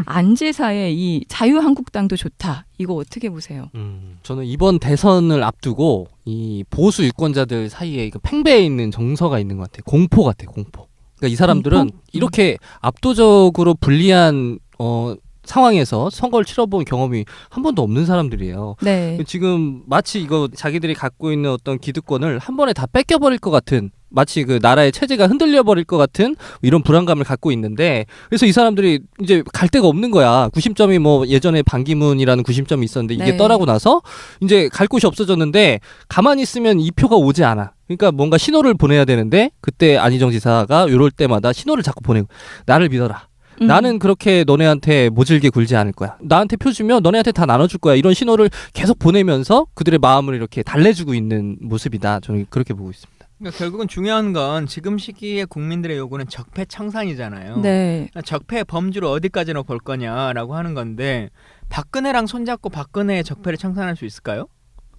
안지사의 이 자유한국당도 좋다. 이거 어떻게 보세요? 저는 이번 대선을 앞두고 이 보수 유권자들 사이에 팽배해 있는 정서가 있는 것 같아요. 공포 같아요. 공포. 그러니까 이 사람들은 공포? 이렇게 압도적으로 불리한 상황에서 선거를 치러본 경험이 한 번도 없는 사람들이에요. 네. 지금 마치 이거 자기들이 갖고 있는 어떤 기득권을 한 번에 다 뺏겨버릴 것 같은, 마치 그 나라의 체제가 흔들려버릴 것 같은 이런 불안감을 갖고 있는데, 그래서 이 사람들이 이제 갈 데가 없는 거야. 구심점이 뭐 예전에 반기문이라는 구심점이 있었는데 이게 네. 떠나고 나서 이제 갈 곳이 없어졌는데 가만히 있으면 이 표가 오지 않아. 그러니까 뭔가 신호를 보내야 되는데 그때 안희정 지사가 이럴 때마다 신호를 자꾸 보내고, 나를 믿어라. 나는 그렇게 너네한테 모질게 굴지 않을 거야. 나한테 표 주면 너네한테 다 나눠줄 거야. 이런 신호를 계속 보내면서 그들의 마음을 이렇게 달래주고 있는 모습이다. 저는 그렇게 보고 있습니다. 그러니까 결국은 중요한 건 지금 시기에 국민들의 요구는 적폐청산이잖아요. 네. 적폐의 범주를 어디까지나 볼 거냐라고 하는 건데, 박근혜랑 손잡고 박근혜의 적폐를 청산할 수 있을까요?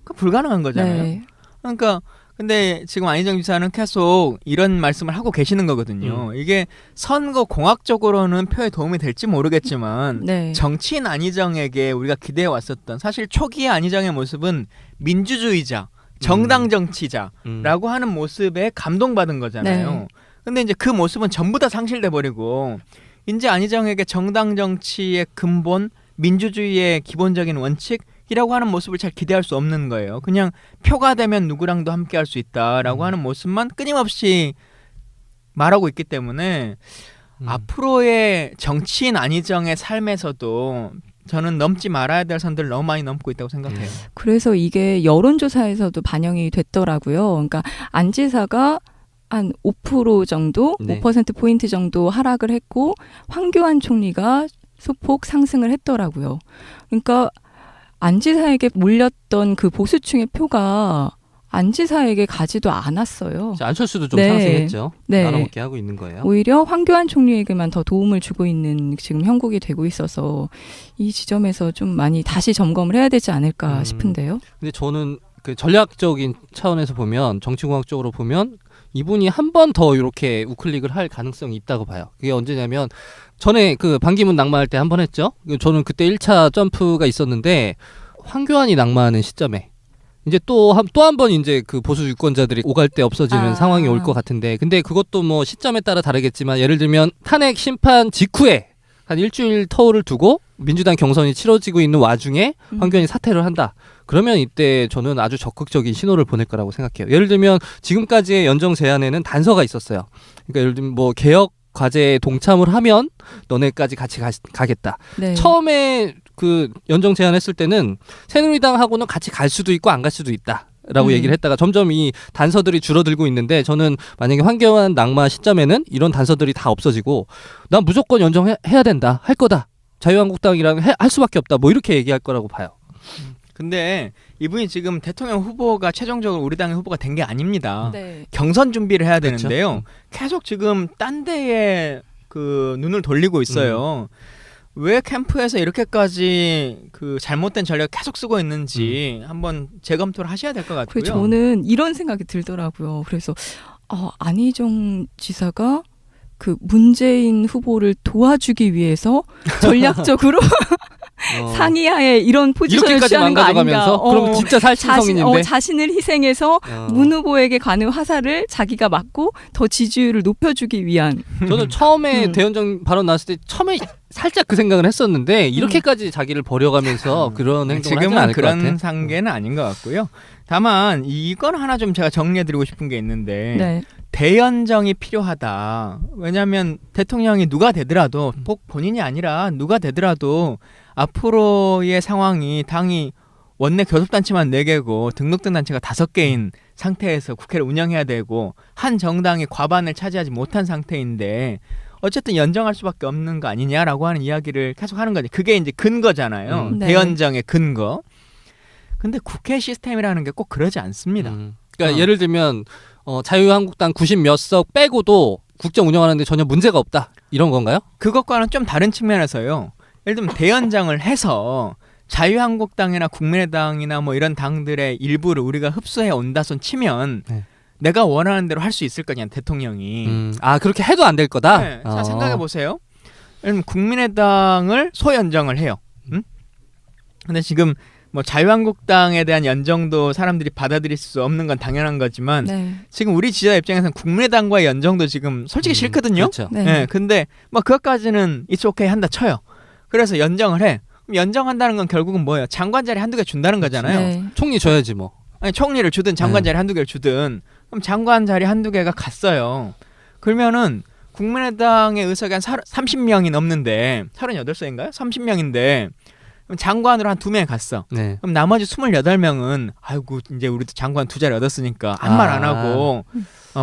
그 불가능한 거잖아요. 네. 그러니까 근데 지금 안희정 지사는 계속 이런 말씀을 하고 계시는 거거든요. 이게 선거 공학적으로는 표에 도움이 될지 모르겠지만 네. 정치인 안희정에게 우리가 기대해 왔었던, 사실 초기의 안희정의 모습은 민주주의자, 정당 정치자라고 하는 모습에 감동받은 거잖아요. 네. 근데 이제 그 모습은 전부 다 상실돼 버리고 이제 안희정에게 정당 정치의 근본, 민주주의의 기본적인 원칙이라고 하는 모습을 잘 기대할 수 없는 거예요. 그냥 표가 되면 누구랑도 함께 할 수 있다라고 하는 모습만 끊임없이 말하고 있기 때문에 앞으로의 정치인 안희정의 삶에서도 저는 넘지 말아야 될 선들을 너무 많이 넘고 있다고 생각해요. 그래서 이게 여론조사에서도 반영이 됐더라고요. 그러니까 안 지사가 한 5% 정도, 네. 5%포인트 정도 하락을 했고 황교안 총리가 소폭 상승을 했더라고요. 그러니까 안 지사에게 몰렸던 그 보수층의 표가 안 지사에게 가지도 않았어요. 안철수도 좀 네. 상승했죠. 네. 나눠먹게 하고 있는 거예요. 오히려 황교안 총리에게만 더 도움을 주고 있는 지금 형국이 되고 있어서 이 지점에서 좀 많이 다시 점검을 해야 되지 않을까 싶은데요. 근데 저는 그 전략적인 차원에서 보면, 정치공학적으로 보면 이분이 한 번 더 이렇게 우클릭을 할 가능성이 있다고 봐요. 그게 언제냐면 전에 그 반기문 낙마할 때 한 번 했죠. 저는 그때 1차 점프가 있었는데 황교안이 낙마하는 시점에 이제 또 한 번 이제 그 보수 유권자들이 오갈 데 없어지는 상황이 올 것 같은데, 근데 그것도 뭐 시점에 따라 다르겠지만, 예를 들면 탄핵 심판 직후에 한 일주일 터울을 두고 민주당 경선이 치러지고 있는 와중에 황교안이 사퇴를 한다. 그러면 이때 저는 아주 적극적인 신호를 보낼 거라고 생각해요. 예를 들면 지금까지의 연정 제안에는 단서가 있었어요. 그러니까 예를 들면 뭐 개혁 과제에 동참을 하면 너네까지 같이 가겠다. 네. 처음에 그 연정 제안했을 때는 새누리당하고는 같이 갈 수도 있고 안 갈 수도 있다. 라고 얘기를 했다가 점점 이 단서들이 줄어들고 있는데, 저는 만약에 황교안 낙마 시점에는 이런 단서들이 다 없어지고 난 무조건 연정해야 된다, 할 거다, 자유한국당이랑 할 수밖에 없다, 뭐 이렇게 얘기할 거라고 봐요. 근데 이분이 지금 대통령 후보가 최종적으로 우리 당의 후보가 된 게 아닙니다. 네. 경선 준비를 해야 그렇죠. 되는데요. 계속 지금 딴 데에 그 눈을 돌리고 있어요. 왜 캠프에서 이렇게까지 그 잘못된 전략을 계속 쓰고 있는지 한번 재검토를 하셔야 될 것 같고요. 그리고 저는 이런 생각이 들더라고요. 그래서 안희정 지사가 그 문재인 후보를 도와주기 위해서 전략적으로 상이하에 이런 포지션을 이렇게까지 취하는 거 아닌가. 망가져가면서 그럼 진짜 살신성인인데 자신을 희생해서 문 후보에게 가는 화살을 자기가 맞고 더 지지율을 높여주기 위한. 저는 처음에 대연정 발언 나왔을 때 처음에 살짝 그 생각을 했었는데, 이렇게까지 자기를 버려가면서 그런 행동을 하지 지금은 않을 것 같아. 그런 상계는 아닌 것 같고요. 다만 이건 하나 좀 제가 정리해드리고 싶은 게 있는데, 네. 대연정이 필요하다. 왜냐하면 대통령이 누가 되더라도, 꼭 본인이 아니라 누가 되더라도 앞으로의 상황이 당이 원내 교섭단체만 4개고 등록된 단체가 5개인 상태에서 국회를 운영해야 되고 한 정당이 과반을 차지하지 못한 상태인데 어쨌든 연정할 수밖에 없는 거 아니냐라고 하는 이야기를 계속 하는 거지. 그게 이제 근거잖아요. 네. 대연정의 근거. 근데 국회 시스템이라는 게 꼭 그러지 않습니다. 그러니까 예를 들면 자유한국당 90 몇 석 빼고도 국정 운영하는데 전혀 문제가 없다, 이런 건가요? 그것과는 좀 다른 측면에서요. 예를 들면 대연정을 해서 자유한국당이나 국민의당이나 뭐 이런 당들의 일부를 우리가 흡수해 온다 손 치면 내가 원하는 대로 할 수 있을 거냐, 대통령이. 그렇게 해도 안 될 거다? 네. 자, 생각해 보세요. 왜냐면 국민의당을 소연정을 해요. 응? 근데 지금 뭐 자유한국당에 대한 연정도 사람들이 받아들일 수 없는 건 당연한 거지만 네. 지금 우리 지지자 입장에서는 국민의당과의 연정도 지금 솔직히 싫거든요. 그렇죠. 네. 네, 근데 뭐 그것까지는 it's okay 한다 쳐요. 그래서 연정을 해. 그럼 연정한다는 건 결국은 뭐예요? 장관 자리 한두 개 준다는 거잖아요. 네. 총리 줘야지 뭐. 아니, 총리를 주든 장관 네. 자리 한두 개를 주든 그럼 장관 자리 한두 개가 갔어요. 그러면은 국민의당의 의석이 한 30명이 넘는데 38석인가요? 30명인데 장관으로 한 2명이 갔어. 네. 그럼 나머지 28명은 아이고 이제 우리도 장관 2자리 얻었으니까 아무 말 안 하고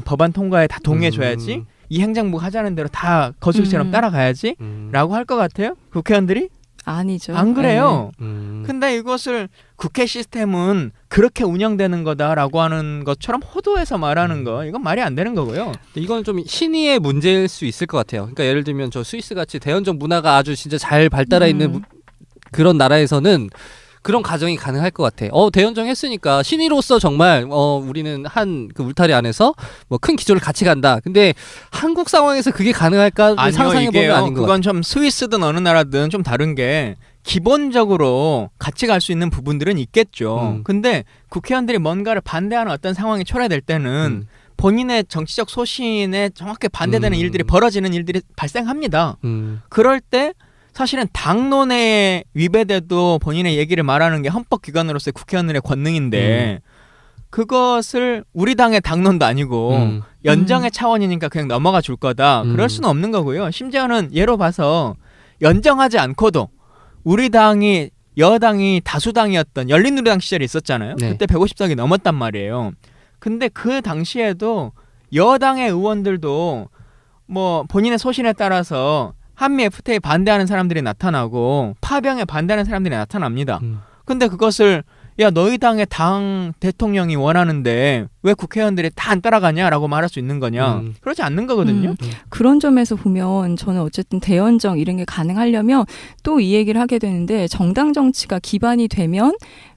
법안 통과에 다 동의해줘야지. 이 행정부가 하자는 대로 다 거수기처럼 따라가야지 라고 할 것 같아요? 국회의원들이? 아니죠. 안 그래요. 음. 근데 이것을 국회 시스템은 그렇게 운영되는 거다라고 하는 것처럼 호도해서 말하는 거 이건 말이 안 되는 거고요. 이건 좀 신의의 문제일 수 있을 것 같아요. 그러니까 예를 들면 저 스위스 같이 대연정 문화가 아주 진짜 잘 발달해 있는 그런 나라에서는 그런 가정이 가능할 것 같아. 대연정 했으니까 신의로서 정말 우리는 한 그 울타리 안에서 뭐 큰 기조를 같이 간다. 근데 한국 상황에서 그게 가능할까 상상해 보면 아닌 것 같아요. 그건 좀 스위스든 어느 나라든 좀 다른 게 기본적으로 같이 갈 수 있는 부분들은 있겠죠. 근데 국회의원들이 뭔가를 반대하는 어떤 상황이 초래될 때는 본인의 정치적 소신에 정확히 반대되는 일들이 벌어지는 일들이 발생합니다. 그럴 때 사실은 당론에 위배돼도 본인의 얘기를 말하는 게 헌법기관으로서의 국회의원들의 권능인데 그것을 우리 당의 당론도 아니고 연정의 차원이니까 그냥 넘어가 줄 거다. 그럴 수는 없는 거고요. 심지어는 예로 봐서 연정하지 않고도 우리 당이 여당이 다수당이었던 열린우리당 시절이 있었잖아요. 네. 그때 150석이 넘었단 말이에요. 근데 그 당시에도 여당의 의원들도 뭐 본인의 소신에 따라서 한미 FTA 반대하는 사람들이 나타나고 파병에 반대하는 사람들이 나타납니다. 근데 그것을 야 너희 당의 당 대통령이 원하는데 왜 국회의원들이 다 안 따라가냐라고 말할 수 있는 거냐. 그렇지 않는 거거든요. 그런 점에서 보면 저는 어쨌든 대연정 이런 게 가능하려면 또 이 얘기를 하게 되는데 정당 정치가 기반이 되면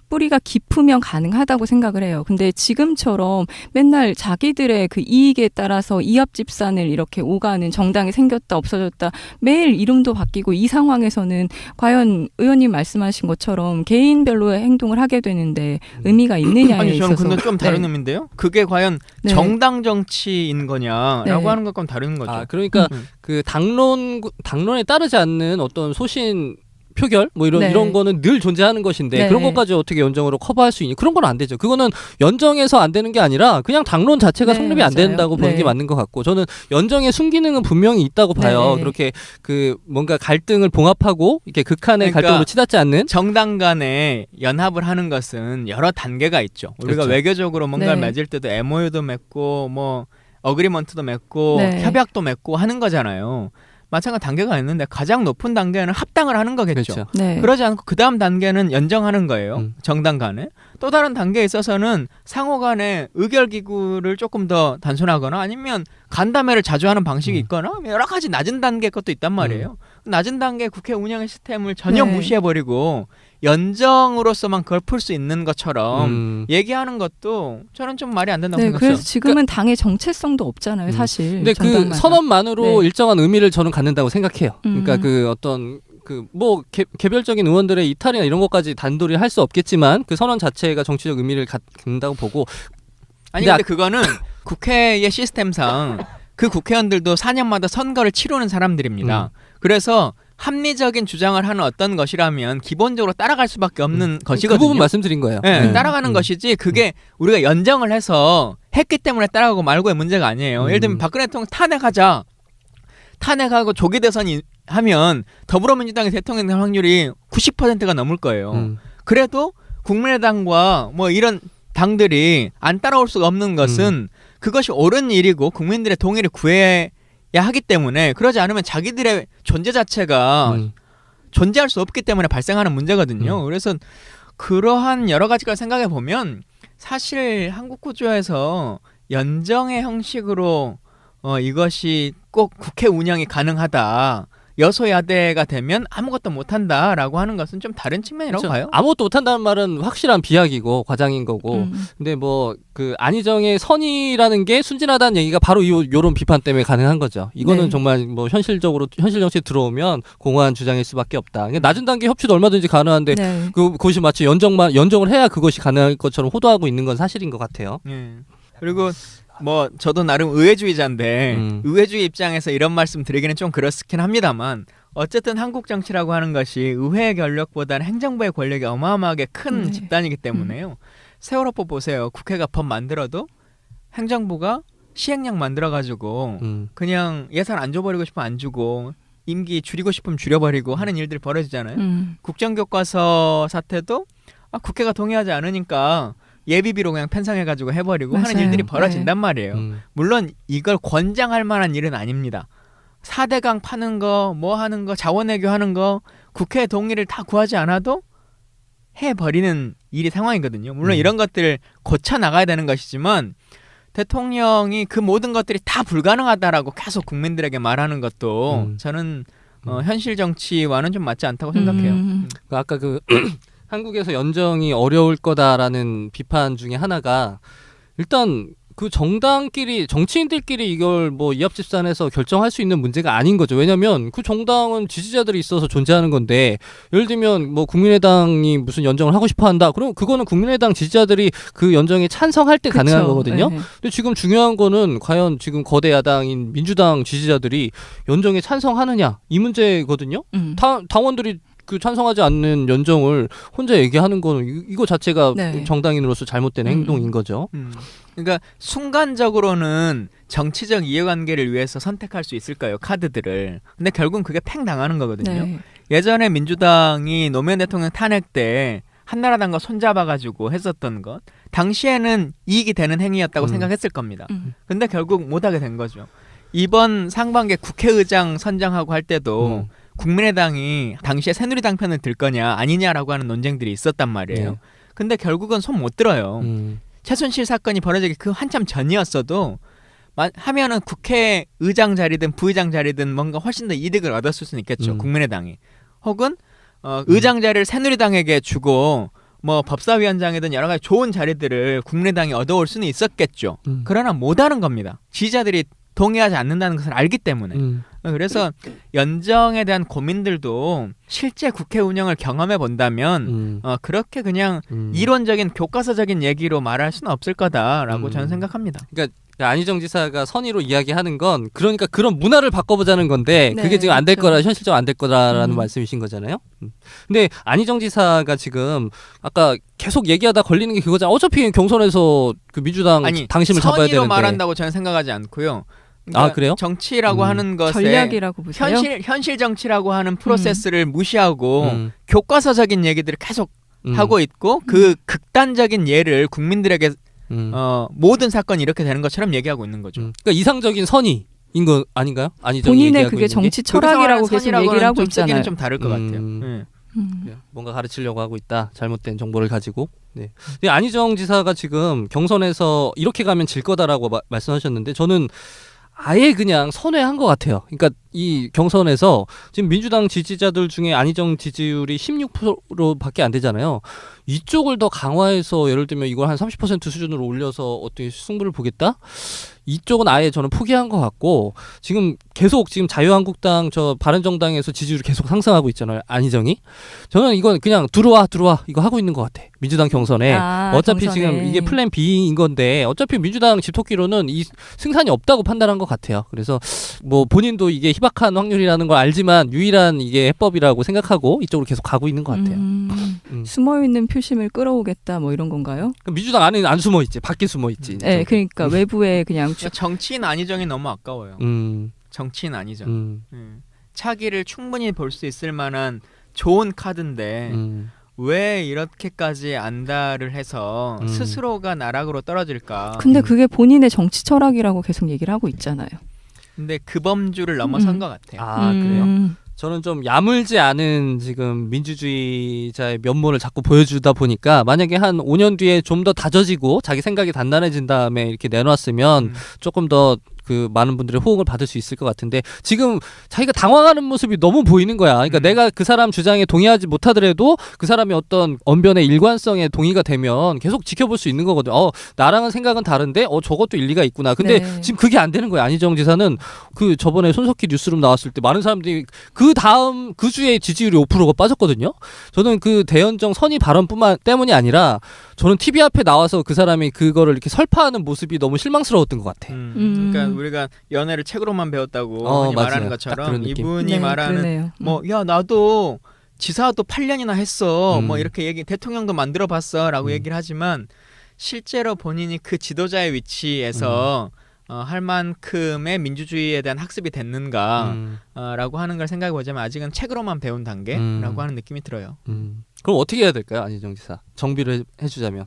뿌리가 깊으면 가능하다고 생각을 해요. 근데 지금처럼 맨날 자기들의 그 이익에 따라서 이합집산을 이렇게 오가는 정당이 생겼다 없어졌다 매일 이름도 바뀌고 이 상황에서는 과연 의원님 말씀하신 것처럼 개인별로의 행동을 하게 되는데 의미가 있느냐에 아니 저는 있어서 근데 좀 다른 네. 의미인데요. 그게 과연 네. 정당 정치인 거냐라고 네. 하는 것과는 다른 거죠. 그러니까 그 당론에 따르지 않는 어떤 소신 표결 뭐 네. 이런 거는 늘 존재하는 것인데 네. 그런 것까지 어떻게 연정으로 커버할 수 있니? 그런 건 안 되죠. 그거는 연정에서 안 되는 게 아니라 그냥 당론 자체가 네, 성립이 안 맞아요. 된다고 보는 네. 게 맞는 것 같고 저는 연정의 순기능은 분명히 있다고 봐요. 네. 그렇게 그 뭔가 갈등을 봉합하고 이렇게 극한의 그러니까 갈등으로 치닫지 않는 정당 간에 연합을 하는 것은 여러 단계가 있죠. 우리가 그렇죠. 외교적으로 뭔가를 네. 맺을 때도 MOU도 맺고 뭐 어그리먼트도 맺고 네. 협약도 맺고 하는 거잖아요. 마찬가지 단계가 있는데 가장 높은 단계는 합당을 하는 거겠죠. 그렇죠. 네. 그러지 않고 그 다음 단계는 연정하는 거예요. 음. 정당 간에. 또 다른 단계에 있어서는 상호 간에 의결기구를 조금 더 단순하거나 아니면 간담회를 자주 하는 방식이 있거나 여러 가지 낮은 단계 것도 있단 말이에요. 낮은 단계 국회 운영의 시스템을 전혀 네. 무시해버리고 연정으로서만 그걸 풀 수 있는 것처럼 얘기하는 것도 저는 좀 말이 안 된다고 네, 생각해요. 그래서 지금은 당의 정체성도 없잖아요, 사실. 근데 그 정당마다. 선언만으로 네. 일정한 의미를 저는 갖는다고 생각해요. 그러니까 그 어떤 그 뭐 개별적인 의원들의 이탈이나 이런 것까지 단도리 할 수 없겠지만 그 선언 자체가 정치적 의미를 갖는다고 보고 아니 근데 그거는 국회의 시스템상 그 국회의원들도 4년마다 선거를 치르는 사람들입니다. 그래서 합리적인 주장을 하는 어떤 것이라면 기본적으로 따라갈 수밖에 없는 것이거든요. 그 부분 말씀드린 거예요. 네, 따라가는 것이지 그게 우리가 연정을 해서 했기 때문에 따라가고 말고의 문제가 아니에요. 예를 들면 박근혜 대통령 탄핵하자. 탄핵하고 조기 대선이 하면 더불어민주당의 대통령 될 확률이 90%가 넘을 거예요. 그래도 국민의당과 뭐 이런 당들이 안 따라올 수가 없는 것은 그것이 옳은 일이고 국민들의 동의를 구해야 하기 때문에 그러지 않으면 자기들의 존재 자체가 존재할 수 없기 때문에 발생하는 문제거든요. 그래서 그러한 여러 가지를 생각해 보면 사실 한국 구조에서 연정의 형식으로 이것이 꼭 국회 운영이 가능하다 여소야대가 되면 아무것도 못한다라고 하는 것은 좀 다른 측면이라고 그렇죠. 봐요. 아무것도 못한다는 말은 확실한 비약이고 과장인 거고. 근데 뭐 그 안희정의 선의라는 게 순진하다는 얘기가 바로 요런 비판 때문에 가능한 거죠. 이거는 네. 정말 뭐 현실 정치에 들어오면 공허한 주장일 수밖에 없다. 그러니까 낮은 단계 협치도 얼마든지 가능한데 네. 그것이 마치 연정을 해야 그것이 가능할 것처럼 호도하고 있는 건 사실인 것 같아요. 예. 그리고 뭐 저도 나름 의회주의자인데 의회주의 입장에서 이런 말씀 드리기는 좀 그렇긴 합니다만 어쨌든 한국 정치라고 하는 것이 의회의 권력보다는 행정부의 권력이 어마어마하게 큰 집단이기 때문에요. 세월호법 보세요. 국회가 법 만들어도 행정부가 시행령 만들어가지고 그냥 예산 안 줘버리고 싶으면 안 주고 임기 줄이고 싶으면 줄여버리고 하는 일들이 벌어지잖아요. 국정교과서 사태도 국회가 동의하지 않으니까 예비비로 그냥 편성해가지고 해버리고 맞아요. 하는 일들이 벌어진단 말이에요. 음. 물론 이걸 권장할 만한 일은 아닙니다. 4대강 파는 거, 뭐 하는 거, 자원외교 하는 거 국회 동의를 다 구하지 않아도 해버리는 일이 상황이거든요. 물론 이런 것들을 고쳐나가야 되는 것이지만 대통령이 그 모든 것들이 다 불가능하다라고 계속 국민들에게 말하는 것도 저는 현실 정치와는 좀 맞지 않다고 생각해요. 그러니까 아까 그 한국에서 연정이 어려울 거다라는 비판 중에 하나가 일단 그 정치인들끼리 이걸 뭐 이합집산해서 결정할 수 있는 문제가 아닌 거죠. 왜냐하면 그 정당은 지지자들이 있어서 존재하는 건데 예를 들면 뭐 국민의당이 무슨 연정을 하고 싶어한다. 그럼 그거는 국민의당 지지자들이 그 연정에 찬성할 때 가능한 거거든요. 네. 근데 지금 중요한 거는 과연 지금 거대 야당인 민주당 지지자들이 연정에 찬성하느냐 이 문제거든요. 당원들이 그 찬성하지 않는 연정을 혼자 얘기하는 거는 이거 자체가 네. 정당인으로서 잘못된 행동인 거죠. 그러니까 순간적으로는 정치적 이해관계를 위해서 선택할 수 있을 거예요. 카드들을. 근데 결국은 그게 팽 당하는 거거든요. 네. 예전에 민주당이 노무현 대통령 탄핵 때 한나라당과 손잡아가지고 했었던 것 당시에는 이익이 되는 행위였다고 생각했을 겁니다. 근데 결국 못하게 된 거죠. 이번 상반기에 국회의장 선정하고 할 때도 국민의당이 당시에 새누리당 편을 들 거냐 아니냐라고 하는 논쟁들이 있었단 말이에요. 네. 근데 결국은 손 못 들어요. 최순실 사건이 벌어지기 그 한참 전이었어도 하면은 국회의장 자리든 부의장 자리든 뭔가 훨씬 더 이득을 얻었을 수는 있겠죠. 국민의당이. 혹은 의장 자리를 새누리당에게 주고 뭐 법사위원장이든 여러 가지 좋은 자리들을 국민의당이 얻어올 수는 있었겠죠. 그러나 못하는 겁니다. 지지자들이 동의하지 않는다는 것을 알기 때문에. 그래서 연정에 대한 고민들도 실제 국회 운영을 경험해 본다면 그렇게 그냥 이론적인 교과서적인 얘기로 말할 수는 없을 거다라고 저는 생각합니다. 그러니까 안희정 지사가 선의로 이야기하는 건 그러니까 그런 문화를 바꿔보자는 건데 네, 그게 지금 안 될 그렇죠. 거라 현실적으로 안 될 거라는 말씀이신 거잖아요. 근데 안희정 지사가 지금 아까 계속 얘기하다 걸리는 게 그거잖아. 어차피 경선에서 그 민주당 당심을 잡아야 되는데. 선의로 말한다고 저는 생각하지 않고요. 그러니까 그래요? 정치라고 하는 것에 전략이라고 보세요. 현실 정치라고 하는 프로세스를 무시하고 교과서적인 얘기들을 계속 하고 있고 그 극단적인 예를 국민들에게 모든 사건이 이렇게 되는 것처럼 얘기하고 있는 거죠. 그러니까 이상적인 선의인 거 아닌가요? 본인의 그게 정치 철학이라고 계속 얘기를 하고 있잖아요. 좀 다를 것 같아요. 뭔가 가르치려고 하고 있다. 잘못된 정보를 가지고. 네. 근데 안희정 지사가 지금 경선에서 이렇게 가면 질 거다라고 말씀하셨는데 저는 아예 그냥 선회한 것 같아요. 그러니까 이 경선에서 지금 민주당 지지자들 중에 안희정 지지율이 16%밖에 안 되잖아요. 이쪽을 더 강화해서 예를 들면 이걸 한 30% 수준으로 올려서 어떻게 승부를 보겠다? 이쪽은 아예 저는 포기한 것 같고 지금 자유한국당 바른정당에서 지지율이 계속 상승하고 있잖아요. 안희정이. 저는 이건 그냥 들어와 이거 하고 있는 것 같아. 민주당 경선에. 어차피 경선에. 지금 이게 플랜 B인 건데 어차피 민주당 집토끼로는 이 승산이 없다고 판단한 것 같아요. 그래서 뭐 본인도 이게 희박한 확률이라는 걸 알지만 유일한 이게 해법이라고 생각하고 이쪽으로 계속 가고 있는 것 같아요. 숨어있는 표심을 끌어오겠다 뭐 이런 건가요? 민주당 안에 안 숨어 있지, 밖에 숨어 있지. 네, 그러니까 외부에 그냥 정치인 안희정이 너무 아까워요. 정치인 안희정. 차기를 충분히 볼 수 있을 만한 좋은 카드인데 왜 이렇게까지 안달을 해서 스스로가 나락으로 떨어질까? 근데 그게 본인의 정치 철학이라고 계속 얘기를 하고 있잖아요. 근데 그 범주를 넘어선 것 같아요. 그래요? 저는 좀 야물지 않은 지금 민주주의자의 면모를 자꾸 보여주다 보니까 만약에 한 5년 뒤에 좀 더 다져지고 자기 생각이 단단해진 다음에 이렇게 내놨으면 조금 더 그 많은 분들의 호응을 받을 수 있을 것 같은데 지금 자기가 당황하는 모습이 너무 보이는 거야. 그러니까 내가 그 사람 주장에 동의하지 못하더라도 그 사람이 어떤 언변의 일관성에 동의가 되면 계속 지켜볼 수 있는 거거든. 나랑은 생각은 다른데 저것도 일리가 있구나. 근데 네. 지금 그게 안 되는 거야. 안희정 지사는 그 저번에 손석희 뉴스룸 나왔을 때 많은 사람들이 그 다음 그 주에 지지율이 5%가 빠졌거든요. 저는 그 대연정 선의 발언뿐만 때문이 아니라 저는 TV 앞에 나와서 그 사람이 그거를 이렇게 설파하는 모습이 너무 실망스러웠던 것 같아. 그러니까 우리가 연애를 책으로만 배웠다고 흔히 맞아요. 말하는 딱 것처럼 그런 느낌. 이분이 네, 말하는 그러네요. 야 나도 지사도 8년이나 했어. 음. 뭐 이렇게 대통령도 만들어 봤어라고 얘기를 하지만 실제로 본인이 그 지도자의 위치에서 할 만큼의 민주주의에 대한 학습이 됐는가라고 하는 걸 생각해 보자면 아직은 책으로만 배운 단계라고 하는 느낌이 들어요. 그럼 어떻게 해야 될까요, 안희정 지사? 정비를 해주자면.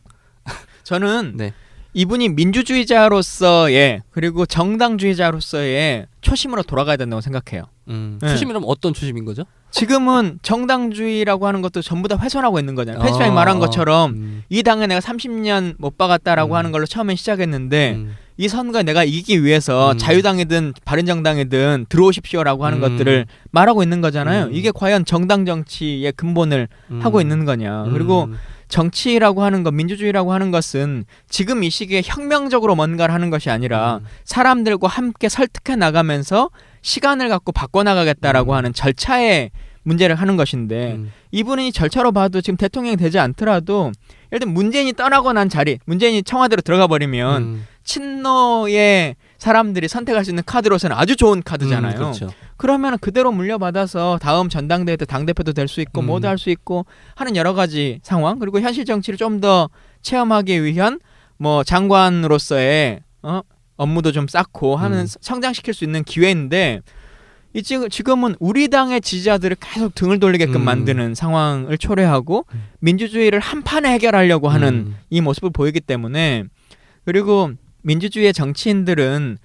저는 네. 이분이 민주주의자로서의 그리고 정당주의자로서의 초심으로 돌아가야 된다고 생각해요. 네. 초심이라면 어떤 초심인 거죠? 지금은 정당주의라고 하는 것도 전부 다 훼손하고 있는 거잖아요. 편집장이 말한 것처럼 이 당에 내가 30년 못 박았다라고 하는 걸로 처음에 시작했는데 이 선거에 내가 이기기 위해서 자유당이든 바른정당이든 들어오십시오라고 하는 것들을 말하고 있는 거잖아요. 이게 과연 정당 정치의 근본을 하고 있는 거냐. 그리고 정치라고 하는 것, 민주주의라고 하는 것은 지금 이 시기에 혁명적으로 뭔가를 하는 것이 아니라 사람들과 함께 설득해 나가면서 시간을 갖고 바꿔나가겠다라고 하는 절차의 문제를 하는 것인데 이분이 절차로 봐도 지금 대통령이 되지 않더라도 예를 들면 문재인이 떠나고 난 자리, 문재인이 청와대로 들어가 버리면 친노의 사람들이 선택할 수 있는 카드로서는 아주 좋은 카드잖아요. 그렇죠. 그러면 그대로 물려받아서 다음 전당대회 때 당대표도 될 수 있고 뭐도 할 수 있고 하는 여러 가지 상황, 그리고 현실 정치를 좀 더 체험하기 위한 뭐 장관으로서의 업무도 좀 쌓고 하는 성장시킬 수 있는 기회인데 지금은 우리 당의 지지자들을 계속 등을 돌리게끔 만드는 상황을 초래하고 민주주의를 한 판에 해결하려고 하는 이 모습을 보이기 때문에, 그리고 민주주의의 정치인들은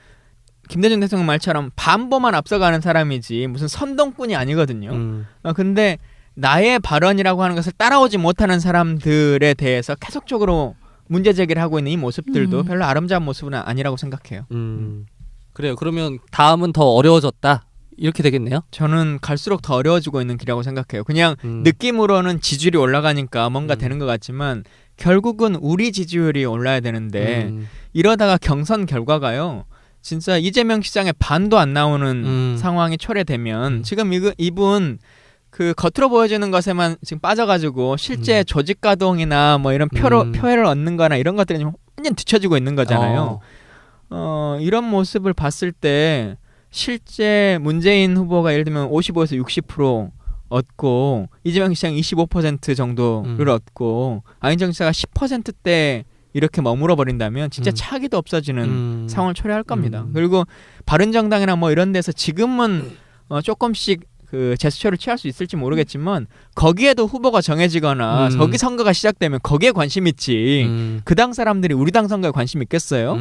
김대중 대통령 말처럼 반보만 앞서가는 사람이지 무슨 선동꾼이 아니거든요. 근데 나의 발언이라고 하는 것을 따라오지 못하는 사람들에 대해서 계속적으로 문제 제기를 하고 있는 이 모습들도 별로 아름다운 모습은 아니라고 생각해요. 그래요. 그러면 다음은 더 어려워졌다, 이렇게 되겠네요. 저는 갈수록 더 어려워지고 있는 길이라고 생각해요. 그냥 느낌으로는 지지율이 올라가니까 뭔가 되는 것 같지만 결국은 우리 지지율이 올라야 되는데 이러다가 경선 결과가요, 진짜 이재명 시장의 반도 안 나오는 상황이 초래되면 지금 이분 그 겉으로 보여지는 것에만 지금 빠져가지고 실제 조직 가동이나 뭐 이런 표를 얻는 거나 이런 것들이 좀 완전 뒤처지고 있는 거잖아요. 이런 모습을 봤을 때 실제 문재인 후보가 예를 들면 55에서 60% 얻고 이재명 시장이 25% 정도를 얻고 안희정 지사가 10%대 이렇게 머물러 버린다면 진짜 차기도 없어지는 상황을 초래할 겁니다. 그리고 바른정당이나 뭐 이런 데서 지금은 조금씩 그 제스처를 취할 수 있을지 모르겠지만 거기에도 후보가 정해지거나 거기 선거가 시작되면 거기에 관심 있지 그 당 사람들이 우리 당 선거에 관심 있겠어요?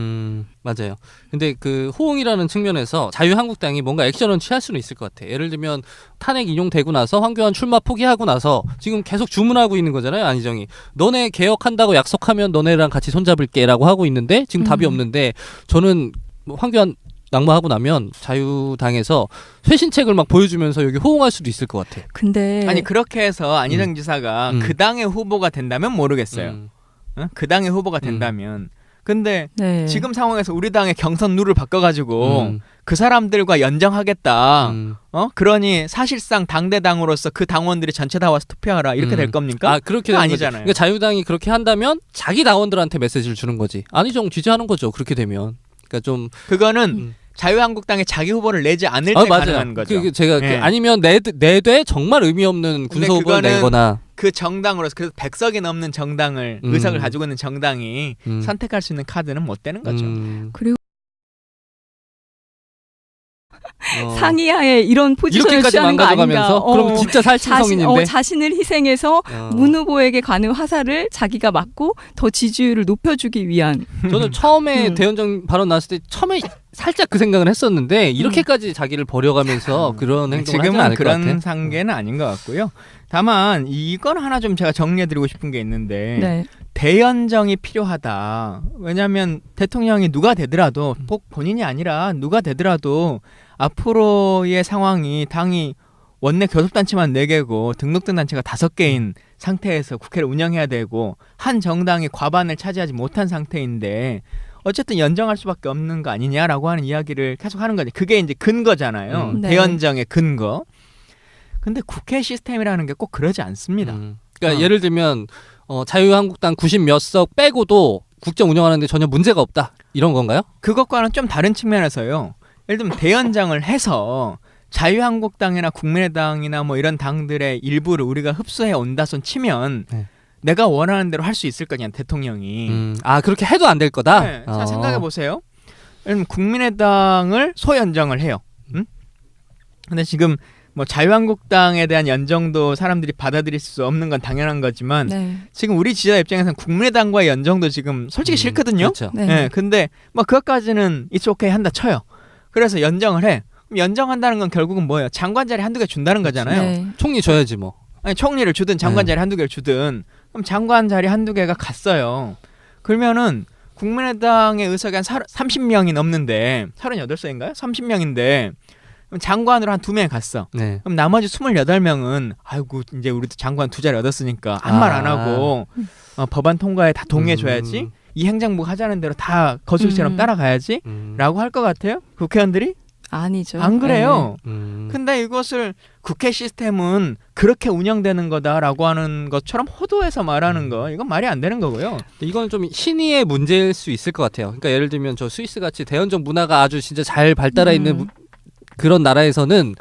맞아요. 근데 그 호응이라는 측면에서 자유한국당이 뭔가 액션은 취할 수는 있을 것 같아. 예를 들면 탄핵 인용되고 나서 황교안 출마 포기하고 나서 지금 계속 주문하고 있는 거잖아요, 안희정이. 너네 개혁한다고 약속하면 너네랑 같이 손잡을게 라고 하고 있는데 지금 답이 없는데, 저는 황교안 낙마하고 나면 자유당에서 쇄신책을 막 보여주면서 여기 호응할 수도 있을 것 같아. 근데 아니 그렇게 해서 안희정 지사가 그 당의 후보가 된다면 모르겠어요. 그 당의 후보가 된다면. 근데 네. 지금 상황에서 우리 당의 경선 룰을 바꿔가지고 그 사람들과 연정하겠다. 그러니 사실상 당대당으로서 그 당원들이 전체 다 와서 투표하라, 이렇게 될 겁니까? 그렇게 되는 아니잖아요. 거죠. 그러니까 자유당이 그렇게 한다면 자기 당원들한테 메시지를 주는 거지. 안희정 지지하는 거죠, 그렇게 되면. 그러니까 좀 그거는 자유한국당에 자기 후보를 내지 않을 때 가능한 거죠. 제가 네. 아니면 내되 정말 의미 없는 군소 후보를 내거나. 그 정당으로서 그 100석이 넘는 정당을 의석을 가지고 있는 정당이 선택할 수 있는 카드는 못 되는 거죠. 그리고 상이하에 이런 포지션을 이렇게까지 취하는 거 아닌가. 망가져가면서 그럼 진짜 살신성인인데 자신을 희생해서 문 후보에게 가는 화살을 자기가 맞고 더 지지율을 높여주기 위한. 저는 처음에 대연정 발언 나왔을 때 처음에 살짝 그 생각을 했었는데 이렇게까지 자기를 버려가면서 그런 행동을 하지 지금은 않을 것 그런 같아. 상계는 아닌 것 같고요. 다만 이건 하나 좀 제가 정리해드리고 싶은 게 있는데 네. 대연정이 필요하다. 왜냐하면 대통령이 누가 되더라도 꼭 본인이 아니라 누가 되더라도 앞으로의 상황이 당이 원내 교섭단체만 4개고 등록된 단체가 5개인 상태에서 국회를 운영해야 되고 한 정당이 과반을 차지하지 못한 상태인데 어쨌든 연정할 수밖에 없는 거 아니냐라고 하는 이야기를 계속 하는 거지. 그게 이제 근거잖아요. 네. 대연정의 근거. 근데 국회 시스템이라는 게 꼭 그러지 않습니다. 그러니까 예를 들면 자유한국당 90몇 석 빼고도 국정 운영하는데 전혀 문제가 없다 이런 건가요? 그것과는 좀 다른 측면에서요. 예를 들면 대연정을 해서 자유한국당이나 국민의당이나 뭐 이런 당들의 일부를 우리가 흡수해 온다 손 치면 네. 내가 원하는 대로 할 수 있을 거냐 대통령이. 아 그렇게 해도 안 될 거다? 네. 자 생각해 보세요. 예를 들면 국민의당을 소연정을 해요. 응? 근데 지금 뭐 자유한국당에 대한 연정도 사람들이 받아들일 수 없는 건 당연한 거지만 네. 지금 우리 지지자 입장에서는 국민의당과의 연정도 지금 솔직히 싫거든요. 그렇죠. 네. 네. 근데 뭐 그것까지는 it's okay 한다 쳐요. 그래서 연정을 해. 그럼 연정한다는 건 결국은 뭐예요? 장관 자리 한두 개 준다는 거잖아요. 네. 총리 줘야지 뭐. 아니 총리를 주든 장관 자리 한두 개를 주든 그럼 장관 자리 한두 개가 갔어요. 그러면은 국민의당의 의석이 한 30명이 넘는데 38석인가요? 30명인데 장관으로 한 2명이 갔어. 네. 그럼 나머지 28명은 아이고 이제 우리도 장관 2자리 얻었으니까 아무 말 안 하고 법안 통과에 다 동의해줘야지. 이 행정부가 하자는 대로 다 거술처럼 따라가야지 라고 할 것 같아요? 국회의원들이? 아니죠. 안 그래요. 네. 근데 이것을 국회 시스템은 그렇게 운영되는 거다라고 하는 것처럼 호도해서 말하는 거 이건 말이 안 되는 거고요. 이건 좀 신의의 문제일 수 있을 것 같아요. 그러니까 예를 들면 저 스위스 같이 대연정 문화가 아주 진짜 잘 발달해 있는 그런 나라에서는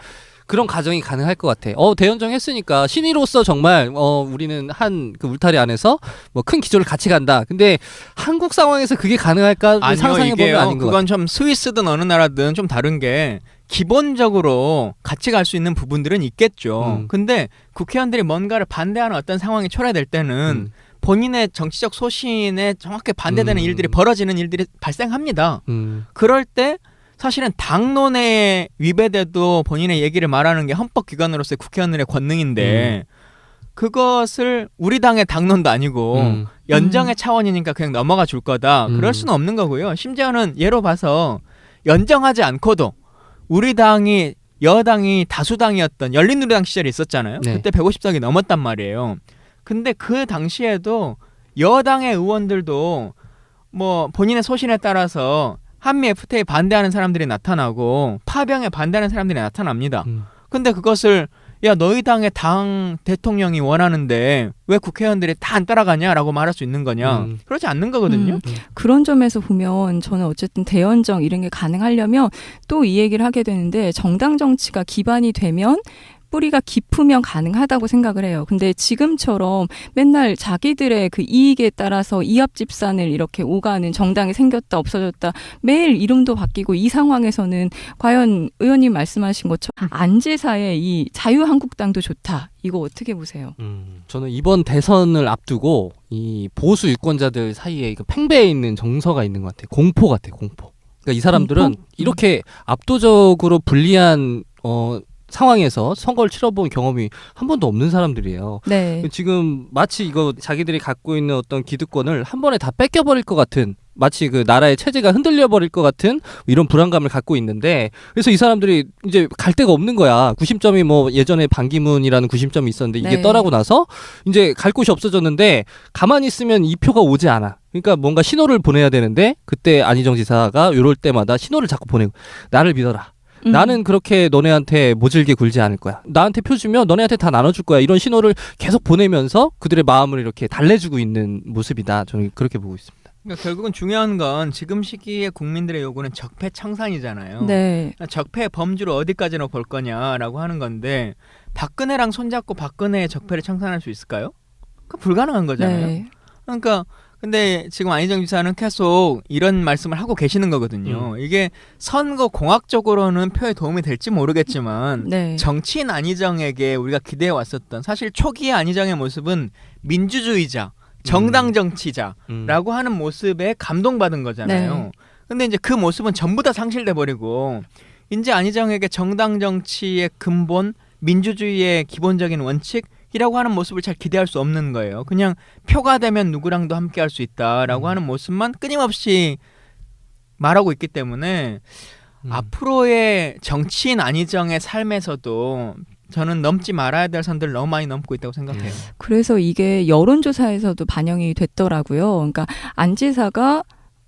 그런 가정이 가능할 것 같아. 대연정 했으니까 신의로서 정말 우리는 한 그 울타리 안에서 뭐 큰 기조를 같이 간다. 근데 한국 상황에서 그게 가능할까 상상해 보면 아닌 것 그건 같아요. 좀 스위스든 어느 나라든 좀 다른 게 기본적으로 같이 갈 수 있는 부분들은 있겠죠. 근데 국회의원들이 뭔가를 반대하는 어떤 상황이 초래될 때는 본인의 정치적 소신에 정확히 반대되는 일들이 벌어지는 일들이 발생합니다. 그럴 때 사실은 당론에 위배돼도 본인의 얘기를 말하는 게 헌법기관으로서의 국회의원들의 권능인데 그것을 우리 당의 당론도 아니고 연정의 차원이니까 그냥 넘어가 줄 거다. 그럴 수는 없는 거고요. 심지어는 예로 봐서 연정하지 않고도 우리 당이 여당이 다수당이었던 열린우리당 시절이 있었잖아요. 네. 그때 150석이 넘었단 말이에요. 근데 그 당시에도 여당의 의원들도 뭐 본인의 소신에 따라서 한미 FTA 반대하는 사람들이 나타나고 파병에 반대하는 사람들이 나타납니다. 근데 그것을 야 너희 당의 당 대통령이 원하는데 왜 국회의원들이 다 안 따라가냐라고 말할 수 있는 거냐. 그렇지 않는 거거든요. 그런 점에서 보면 저는 어쨌든 대연정 이런 게 가능하려면 또 이 얘기를 하게 되는데 정당 정치가 기반이 되면 뿌리가 깊으면 가능하다고 생각을 해요. 근데 지금처럼 맨날 자기들의 그 이익에 따라서 이합집산을 이렇게 오가는 정당이 생겼다 없어졌다 매일 이름도 바뀌고 이 상황에서는 과연 의원님 말씀하신 것처럼 안지사의 이 자유한국당도 좋다. 이거 어떻게 보세요? 저는 이번 대선을 앞두고 이 보수 유권자들 사이에 그 팽배해 있는 정서가 있는 것 같아요. 공포 같아요. 공포. 그러니까 이 사람들은 공포? 이렇게 압도적으로 불리한 상황에서 선거를 치러본 경험이 한 번도 없는 사람들이에요. 네. 지금 마치 이거 자기들이 갖고 있는 어떤 기득권을 한 번에 다 뺏겨버릴 것 같은 마치 그 나라의 체제가 흔들려버릴 것 같은 이런 불안감을 갖고 있는데 그래서 이 사람들이 이제 갈 데가 없는 거야. 구심점이 뭐 예전에 반기문이라는 구심점이 있었는데 이게 네. 떠나고 나서 이제 갈 곳이 없어졌는데 가만히 있으면 이 표가 오지 않아. 그러니까 뭔가 신호를 보내야 되는데 그때 안희정 지사가 이럴 때마다 신호를 자꾸 보내고 나를 믿어라. 나는 그렇게 너네한테 모질게 굴지 않을 거야. 나한테 표 주면 너네한테 다 나눠줄 거야. 이런 신호를 계속 보내면서 그들의 마음을 이렇게 달래주고 있는 모습이다. 저는 그렇게 보고 있습니다. 그러니까 결국은 중요한 건 지금 시기에 국민들의 요구는 적폐청산이잖아요. 네. 적폐의 범주를 어디까지나 볼 거냐라고 하는 건데 박근혜랑 손잡고 박근혜의 적폐를 청산할 수 있을까요? 그 불가능한 거잖아요. 네. 그러니까 근데 지금 안희정 지사는 계속 이런 말씀을 하고 계시는 거거든요. 이게 선거 공학적으로는 표에 도움이 될지 모르겠지만 네. 정치인 안희정에게 우리가 기대해 왔었던 사실 초기의 안희정의 모습은 민주주의자, 정당 정치자라고 하는 모습에 감동받은 거잖아요. 네. 근데 이제 그 모습은 전부 다 상실돼 버리고 이제 안희정에게 정당 정치의 근본, 민주주의의 기본적인 원칙 이라고 하는 모습을 잘 기대할 수 없는 거예요. 그냥 표가 되면 누구랑도 함께할 수 있다라고 하는 모습만 끊임없이 말하고 있기 때문에 앞으로의 정치인 안희정의 삶에서도 저는 넘지 말아야 될 선들을 너무 많이 넘고 있다고 생각해요. 그래서 이게 여론조사에서도 반영이 됐더라고요. 그러니까 안 지사가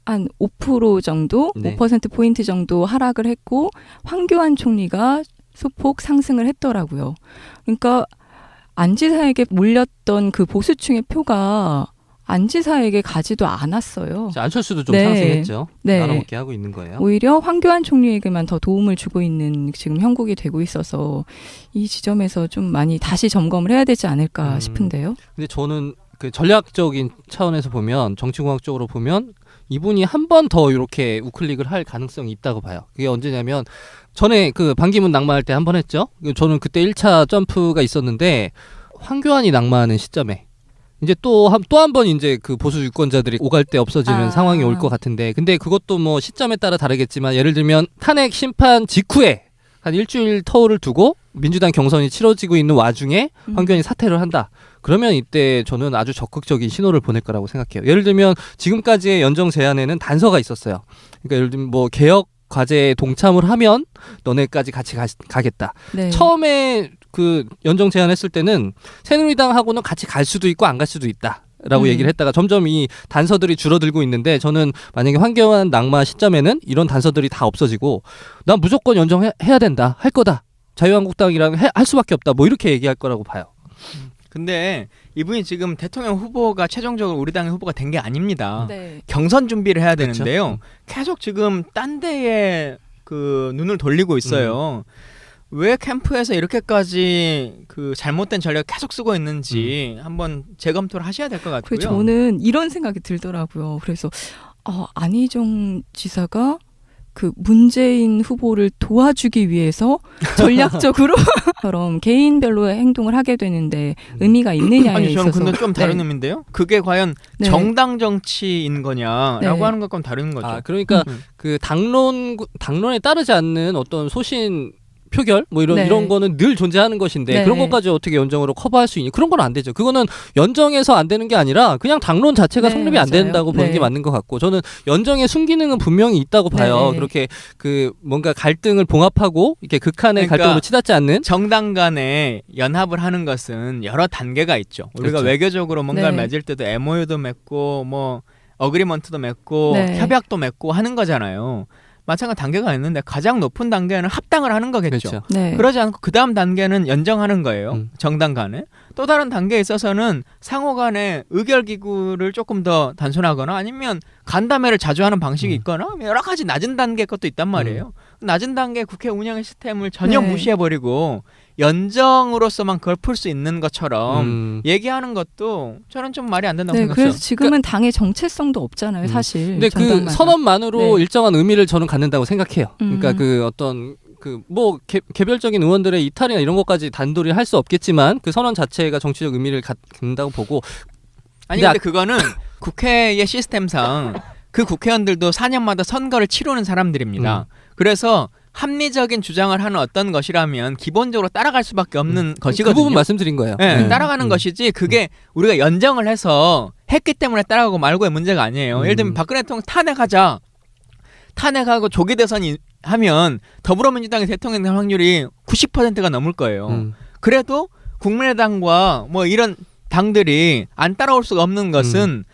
한 5% 정도, 네. 5%포인트 정도 하락을 했고 황교안 총리가 소폭 상승을 했더라고요. 그러니까 안 지사에게 몰렸던 그 보수층의 표가 안 지사에게 가지도 않았어요. 안철수도 좀 네. 상승했죠. 네. 나눠먹게 하고 있는 거예요. 오히려 황교안 총리에게만 더 도움을 주고 있는 지금 형국이 되고 있어서 이 지점에서 좀 많이 다시 점검을 해야 되지 않을까 싶은데요. 근데 저는 그 전략적인 차원에서 보면 정치공학적으로 보면 이분이 한 번 더 이렇게 우클릭을 할 가능성이 있다고 봐요. 그게 언제냐면 전에 그 반기문 낙마할 때 한 번 했죠. 저는 그때 1차 점프가 있었는데 황교안이 낙마하는 시점에 이제 또 한 번 이제 그 보수 유권자들이 오갈 데 없어지는 상황이 올 것 같은데 근데 그것도 뭐 시점에 따라 다르겠지만 예를 들면 탄핵 심판 직후에 한 일주일 터울을 두고 민주당 경선이 치러지고 있는 와중에 황교안이 사퇴를 한다. 그러면 이때 저는 아주 적극적인 신호를 보낼 거라고 생각해요. 예를 들면 지금까지의 연정 제안에는 단서가 있었어요. 그러니까 예를 들면 뭐 개혁 과제에 동참을 하면 너네까지 같이 가겠다. 네. 처음에 그 연정 제안했을 때는 새누리당하고는 같이 갈 수도 있고 안 갈 수도 있다라고 얘기를 했다가 점점 이 단서들이 줄어들고 있는데 저는 만약에 황교안 낙마 시점에는 이런 단서들이 다 없어지고 난 무조건 연정해야 된다. 할 거다. 자유한국당이랑 할 수밖에 없다. 뭐 이렇게 얘기할 거라고 봐요. 근데 이분이 지금 대통령 후보가 최종적으로 우리 당의 후보가 된 게 아닙니다. 네. 경선 준비를 해야 그렇죠. 되는데요. 계속 지금 딴 데에 그 눈을 돌리고 있어요. 왜 캠프에서 이렇게까지 그 잘못된 전략을 계속 쓰고 있는지 한번 재검토를 하셔야 될 것 같고요. 그래서 저는 이런 생각이 들더라고요. 그래서 안희정 지사가 그 문재인 후보를 도와주기 위해서 전략적으로 처럼 개인별로의 행동을 하게 되는데 의미가 있느냐에 아니 저는 있어서 근데 좀 다른 네. 의미인데요. 그게 과연 네. 정당 정치인 거냐라고 네. 하는 것과는 다른 거죠. 그러니까 그 당론에 따르지 않는 어떤 소신 표결 뭐 네. 이런 거는 늘 존재하는 것인데 네. 그런 것까지 어떻게 연정으로 커버할 수 있니? 그런 건 안 되죠. 그거는 연정에서 안 되는 게 아니라 그냥 당론 자체가 네, 성립이 안 맞아요. 된다고 보는 네. 게 맞는 것 같고 저는 연정의 순기능은 분명히 있다고 봐요. 네. 그렇게 그 뭔가 갈등을 봉합하고 이렇게 극한의 그러니까 갈등으로 치닫지 않는 정당 간에 연합을 하는 것은 여러 단계가 있죠. 우리가 그렇죠. 외교적으로 뭔가를 네. 맺을 때도 MOU도 맺고 뭐 어그리먼트도 맺고 네. 협약도 맺고 하는 거잖아요. 마찬가지 단계가 있는데 가장 높은 단계는 합당을 하는 거겠죠. 그렇죠. 네. 그러지 않고 그 다음 단계는 연정하는 거예요. 정당 간에. 또 다른 단계에 있어서는 상호 간에 의결기구를 조금 더 단순하거나 아니면 간담회를 자주 하는 방식이 있거나 여러 가지 낮은 단계 것도 있단 말이에요. 낮은 단계 국회 운영의 시스템을 전혀 네. 무시해버리고 연정으로서만 그걸 풀 수 있는 것처럼 얘기하는 것도 저는 좀 말이 안 된다고 네, 생각해요. 그래서 지금은 당의 정체성도 없잖아요, 사실. 근데 그 정당마다. 선언만으로 네. 일정한 의미를 저는 갖는다고 생각해요. 그러니까 그 어떤 그 뭐 개별적인 의원들의 이탈이나 이런 것까지 단도리 할 수 없겠지만 그 선언 자체가 정치적 의미를 갖는다고 보고 아니 근데 그거는 국회의 시스템상 그 국회의원들도 4년마다 선거를 치르는 사람들입니다. 그래서 합리적인 주장을 하는 어떤 것이라면 기본적으로 따라갈 수밖에 없는 것이거든요. 그 부분 말씀드린 거예요. 네, 따라가는 것이지 그게 우리가 연정을 해서 했기 때문에 따라가고 말고의 문제가 아니에요. 예를 들면 박근혜 대통령 탄핵하자. 탄핵하고 조기 대선이 하면 더불어민주당의 대통령 될 확률이 90%가 넘을 거예요. 그래도 국민의당과 뭐 이런 당들이 안 따라올 수가 없는 것은